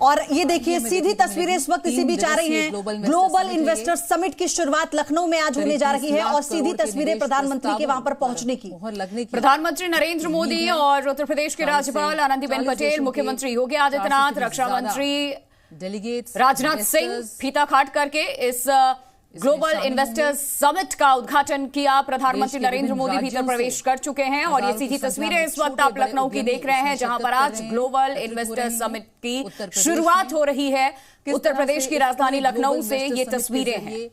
और ये देखिए सीधी तस्वीरें इस वक्त इसी बीच आ रही हैं। ग्लोबल इन्वेस्टर्स समिट की शुरुआत लखनऊ में आज होने जा रही है और सीधी तस्वीरें प्रधानमंत्री के वहां पर पहुंचने की। प्रधानमंत्री नरेंद्र मोदी और उत्तर प्रदेश के राज्यपाल आनंदीबेन पटेल, मुख्यमंत्री योगी आदित्यनाथ, रक्षा मंत्री राजनाथ सिंह फीता काट करके इस ग्लोबल इन्वेस्टर्स समिट का उद्घाटन किया। प्रधानमंत्री नरेंद्र मोदी भीतर प्रवेश कर चुके हैं और ये सीधी तस्वीरें इस वक्त आप लखनऊ की देख रहे हैं, जहां पर आज ग्लोबल इन्वेस्टर्स समिट की शुरुआत हो रही है। उत्तर प्रदेश की राजधानी लखनऊ से ये तस्वीरें हैं।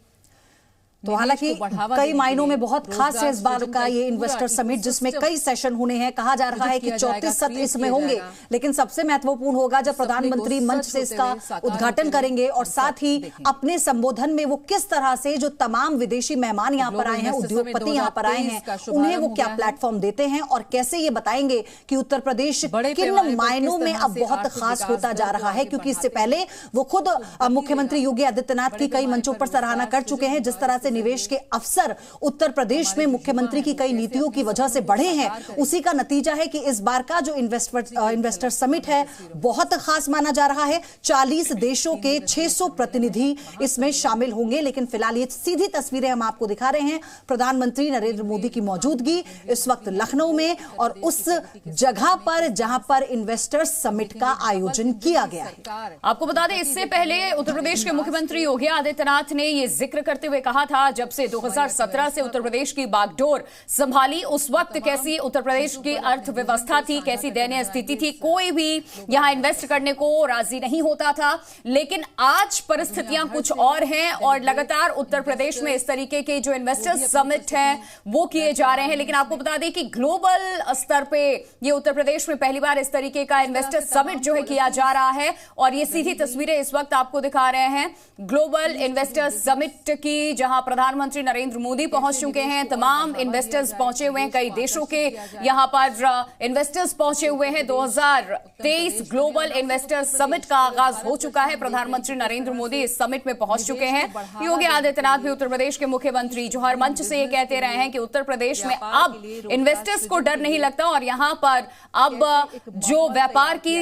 तो हालांकि कई मायनों में बहुत खास है इस बार का ये इन्वेस्टर समिट, जिसमें कई सेशन होने हैं। कहा जा रहा है कि 34 सत्र इसमें होंगे, लेकिन सबसे महत्वपूर्ण होगा जब प्रधानमंत्री मंच से इसका उद्घाटन करेंगे और साथ ही अपने संबोधन में वो किस तरह से जो तमाम विदेशी मेहमान यहाँ पर आए हैं, उद्योगपति यहाँ पर आए हैं, उन्हें वो क्या प्लेटफॉर्म देते हैं और कैसे ये बताएंगे कि उत्तर प्रदेश किन मायनों में अब बहुत खास होता जा रहा है। क्योंकि इससे पहले वो खुद मुख्यमंत्री योगी आदित्यनाथ की कई मंचों पर सराहना कर चुके हैं। जिस तरह से निवेश के अवसर उत्तर प्रदेश में मुख्यमंत्री की कई नीतियों की वजह से बढ़े हैं, उसी का नतीजा है कि इस बार का जो इन्वेस्टर समिट है बहुत खास माना जा रहा है। 40 देशों के 600 प्रतिनिधि इसमें शामिल होंगे। लेकिन फिलहाल ये सीधी तस्वीरें हम आपको दिखा रहे हैं, प्रधानमंत्री नरेंद्र मोदी की मौजूदगी इस वक्त लखनऊ में और उस जगह पर जहां पर इन्वेस्टर्स समिट का आयोजन किया गया है। आपको बता दें, इससे पहले उत्तर प्रदेश के मुख्यमंत्री योगी आदित्यनाथ ने यह जिक्र करते हुए कहा था, जब से 2017 से उत्तर प्रदेश की बागडोर संभाली, उस वक्त कैसी उत्तर प्रदेश की अर्थव्यवस्था थी, कैसी दयनीय स्थिति थी, कोई भी यहां इन्वेस्ट करने को राजी नहीं होता था। लेकिन आज परिस्थितियां कुछ और हैं और लगातार उत्तर प्रदेश में इस तरीके के जो इन्वेस्टर्स समिट हैं वो किए जा रहे हैं। लेकिन आपको बता दें कि ग्लोबल स्तर पे ये उत्तर प्रदेश में पहली बार इस तरीके का इन्वेस्टर्स समिट जो है किया जा रहा है और ये सीधी तस्वीरें इस वक्त आपको दिखा रहे हैं ग्लोबल इन्वेस्टर्स समिट की, जहां प्रधानमंत्री नरेंद्र मोदी पहुंच चुके हैं, तमाम इन्वेस्टर्स पहुंचे हुए हैं, कई देशों के यहां पर इन्वेस्टर्स पहुंचे हुए हैं। 2023 ग्लोबल इन्वेस्टर्स समिट का आगाज हो चुका है। प्रधानमंत्री नरेंद्र मोदी इस समिट में पहुंच चुके हैं। योगी आदित्यनाथ भी उत्तर प्रदेश के मुख्यमंत्री जो हर मंच से ये कहते रहे हैं कि उत्तर प्रदेश में अब इन्वेस्टर्स को डर नहीं लगता और यहां पर अब जो व्यापार की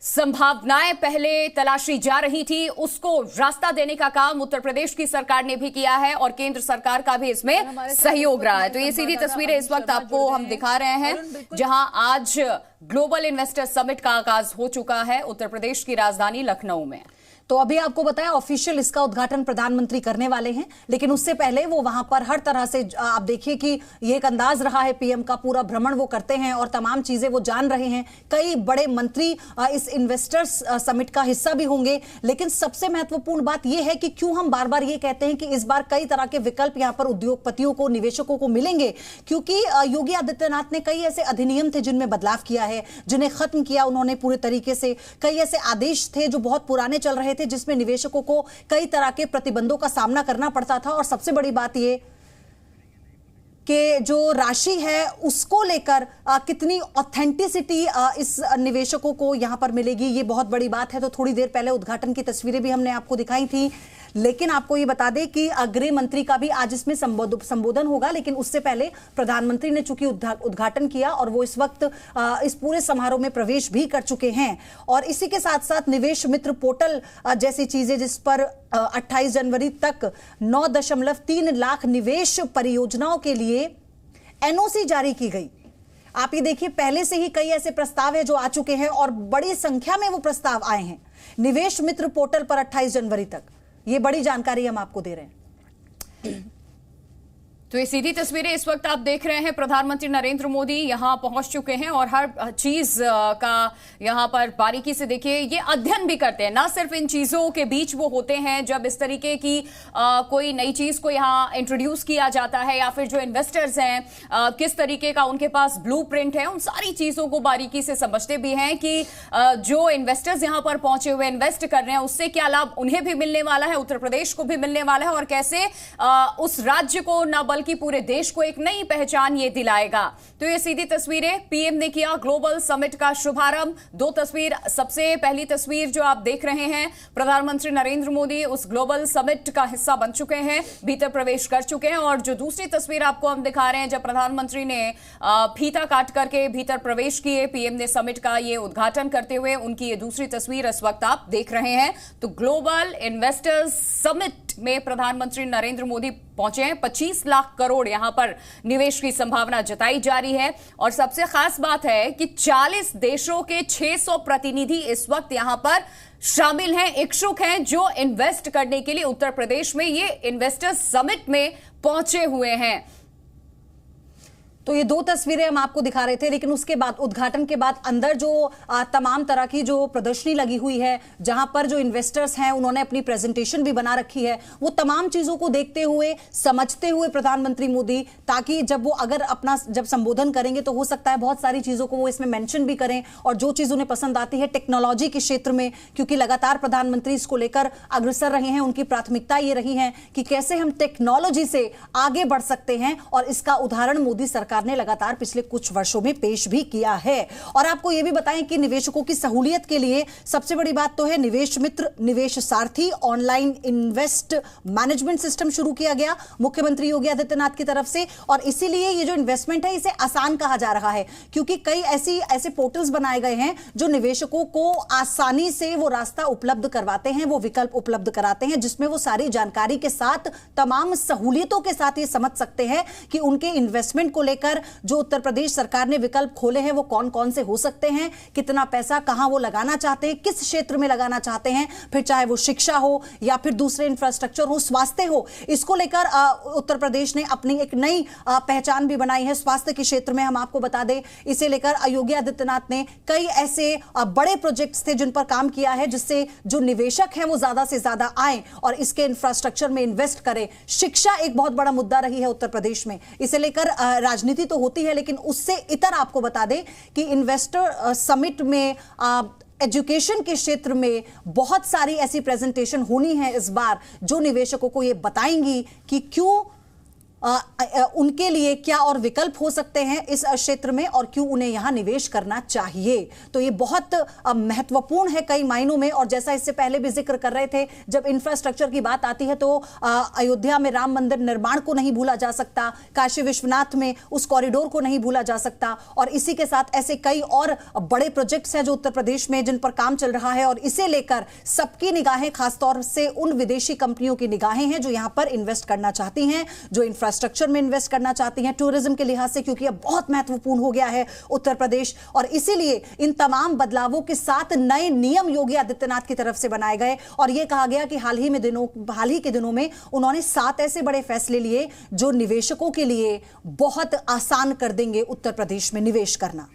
संभावनाएं पहले तलाशी जा रही थी, उसको रास्ता देने का काम उत्तर प्रदेश की सरकार ने भी किया है और केंद्र सरकार का भी इसमें सहयोग रहा है। तो ये सीधी तस्वीरें इस वक्त आपको हम दिखा रहे हैं, जहां आज ग्लोबल इन्वेस्टर समिट का आगाज हो चुका है उत्तर प्रदेश की राजधानी लखनऊ में। तो अभी आपको बताया ऑफिशियल इसका उद्घाटन प्रधानमंत्री करने वाले हैं, लेकिन उससे पहले वो वहां पर हर तरह से आप देखिए कि ये एक अंदाज रहा है, पीएम का पूरा भ्रमण वो करते हैं और तमाम चीजें वो जान रहे हैं। कई बड़े मंत्री इस इन्वेस्टर्स समिट का हिस्सा भी होंगे। लेकिन सबसे महत्वपूर्ण बात यह है कि क्यों हम बार बार ये कहते हैं कि इस बार कई तरह के विकल्प यहां पर उद्योगपतियों को, निवेशकों को मिलेंगे, क्योंकि योगी आदित्यनाथ ने कई ऐसे अधिनियम थे जिनमें बदलाव किया है, जिन्हें खत्म किया उन्होंने पूरे तरीके से। कई ऐसे आदेश थे जो बहुत पुराने चल रहे थे, जिसमें निवेशकों को कई तरह के प्रतिबंधों का सामना करना पड़ता था। और सबसे बड़ी बात यह कि जो राशि है उसको लेकर कितनी ऑथेंटिसिटी इस निवेशकों को यहां पर मिलेगी, ये बहुत बड़ी बात है। तो थोड़ी देर पहले उद्घाटन की तस्वीरें भी हमने आपको दिखाई थी। लेकिन आपको ये बता दें कि गृह मंत्री का भी आज इसमें संबोधन होगा, लेकिन उससे पहले प्रधानमंत्री ने चूंकि उद्घाटन किया और वो इस वक्त इस पूरे समारोह में प्रवेश भी कर चुके हैं। और इसी के साथ साथ निवेश मित्र पोर्टल जैसी चीजें, जिस पर 28 जनवरी तक 9.3 लाख निवेश परियोजनाओं के लिए एनओसी जारी की गई। आप ये देखिए, पहले से ही कई ऐसे प्रस्ताव है जो आ चुके हैं और बड़ी संख्या में वो प्रस्ताव आए हैं निवेश मित्र पोर्टल पर 28 जनवरी तक। ये बड़ी जानकारी हम आपको दे रहे हैं। तो ये सीधी तस्वीरें इस वक्त आप देख रहे हैं, प्रधानमंत्री नरेंद्र मोदी यहां पहुंच चुके हैं और हर चीज का यहां पर बारीकी से देखिए ये अध्ययन भी करते हैं। ना सिर्फ इन चीजों के बीच वो होते हैं जब इस तरीके की कोई नई चीज को यहां इंट्रोड्यूस किया जाता है, या फिर जो इन्वेस्टर्स हैं किस तरीके का उनके पास ब्लूप्रिंट है, उन सारी चीजों को बारीकी से समझते भी हैं कि जो इन्वेस्टर्स यहां पर पहुंचे हुए इन्वेस्ट कर रहे हैं उससे क्या लाभ उन्हें भी मिलने वाला है, उत्तर प्रदेश को भी मिलने वाला है, और कैसे उस राज्य को न बल्कि पूरे देश को एक नई पहचान ये दिलाएगा। तो ये सीधी तस्वीरें, पीएम ने किया ग्लोबल समिट का शुभारंभ। दो तस्वीर, सबसे पहली तस्वीर जो आप देख रहे हैं, प्रधानमंत्री नरेंद्र मोदी उस ग्लोबल समिट का हिस्सा बन चुके हैं, भीतर प्रवेश कर चुके हैं। और जो दूसरी तस्वीर आपको हम दिखा रहे हैं, जब प्रधानमंत्री ने फीता काट करके भीतर प्रवेश किए, पीएम ने समिट का ये उद्घाटन करते हुए, उनकी ये दूसरी तस्वीर इस वक्त आप देख रहे हैं। तो ग्लोबल इन्वेस्टर्स समिट में प्रधानमंत्री नरेंद्र मोदी पहुंचे हैं। 25 लाख करोड़ यहां पर निवेश की संभावना जताई जा रही है। और सबसे खास बात है कि 40 देशों के 600 प्रतिनिधि इस वक्त यहां पर शामिल हैं, इच्छुक हैं, जो इन्वेस्ट करने के लिए उत्तर प्रदेश में ये इन्वेस्टर्स समिट में पहुंचे हुए हैं। तो ये दो तस्वीरें हम आपको दिखा रहे थे, लेकिन उसके बाद उद्घाटन के बाद अंदर जो तमाम तरह की जो प्रदर्शनी लगी हुई है, जहां पर जो इन्वेस्टर्स हैं उन्होंने अपनी प्रेजेंटेशन भी बना रखी है, वो तमाम चीजों को देखते हुए, समझते हुए प्रधानमंत्री मोदी, ताकि जब वो अगर अपना जब संबोधन करेंगे तो हो सकता है बहुत सारी चीजों को वो इसमें मेंशन भी करें। और जो चीज उन्हें पसंद आती है टेक्नोलॉजी के क्षेत्र में, क्योंकि लगातार प्रधानमंत्री इसको लेकर अग्रसर रहे हैं, उनकी प्राथमिकता ये रही है कि कैसे हम टेक्नोलॉजी से आगे बढ़ सकते हैं। और इसका उदाहरण मोदी सरकार ने लगातार पिछले कुछ वर्षों में पेश भी किया है। और आपको यह भी बताएं कि निवेशकों की सहूलियत के लिए सबसे बड़ी बात तो है निवेश मित्र, निवेश सारथी ऑनलाइन इन्वेस्ट मैनेजमेंट सिस्टम शुरू किया गया मुख्यमंत्री योगी आदित्यनाथ की तरफ से। और इसीलिए ये जो इन्वेस्टमेंट है इसे आसान कहा जा रहा है, क्योंकि कई ऐसे पोर्टल्स बनाए गए हैं जो निवेशकों को आसानी से वो रास्ता उपलब्ध करवाते हैं, वो विकल्प उपलब्ध कराते हैं, जिसमें वो सारी जानकारी के साथ, तमाम सहूलियतों के साथ ये समझ सकते हैं कि उनके इन्वेस्टमेंट को लेकर जो उत्तर प्रदेश सरकार ने विकल्प खोले हैं वो कौन कौन से हो सकते हैं, कितना पैसा कहां वो लगाना चाहते हैं, किस क्षेत्र में लगाना चाहते हैं, फिर चाहे वो शिक्षा हो या फिर दूसरे इंफ्रास्ट्रक्चर हो, स्वास्थ्य हो। इसको लेकर उत्तर प्रदेश ने अपनी एक नई पहचान भी बनाई है स्वास्थ्य के क्षेत्र में। हम आपको बता दें, इसे लेकर योगी आदित्यनाथ ने कई ऐसे बड़े प्रोजेक्ट्स थे जिन पर काम किया है, जिससे जो निवेशक हैं वो ज्यादा से ज्यादा आए और इसके इंफ्रास्ट्रक्चर में इन्वेस्ट करें। शिक्षा एक बहुत बड़ा मुद्दा रही है उत्तर प्रदेश में, इसे लेकर राजनीति तो होती है, लेकिन उससे इतर आपको बता दें कि इन्वेस्टर समिट में एजुकेशन के क्षेत्र में बहुत सारी ऐसी प्रेजेंटेशन होनी है इस बार, जो निवेशकों को यह बताएंगी कि क्यों उनके लिए क्या और विकल्प हो सकते हैं इस क्षेत्र में और क्यों उन्हें यहां निवेश करना चाहिए। तो ये बहुत महत्वपूर्ण है कई मायनों में। और जैसा इससे पहले भी जिक्र कर रहे थे, जब इंफ्रास्ट्रक्चर की बात आती है तो अयोध्या में राम मंदिर निर्माण को नहीं भूला जा सकता, काशी विश्वनाथ में उस कॉरिडोर को नहीं भूला जा सकता। और इसी के साथ ऐसे कई और बड़े प्रोजेक्ट्स हैं जो उत्तर प्रदेश में जिन पर काम चल रहा है। और इसे लेकर सबकी निगाहें, खासतौर से उन विदेशी कंपनियों की निगाहें हैं जो यहां पर इन्वेस्ट करना चाहती हैं, जो इंफ्रास्ट्रक्चर में इन्वेस्ट करना चाहती हैं टूरिज्म के लिहाज से, क्योंकि अब बहुत महत्वपूर्ण हो गया है उत्तर प्रदेश। और इसीलिए इन तमाम बदलावों के साथ नए नियम योगी आदित्यनाथ की तरफ से बनाए गए। और यह कहा गया कि हाल ही के दिनों में उन्होंने 7 ऐसे बड़े फैसले लिए जो निवेशकों के लिए बहुत आसान कर देंगे उत्तर प्रदेश में निवेश करना।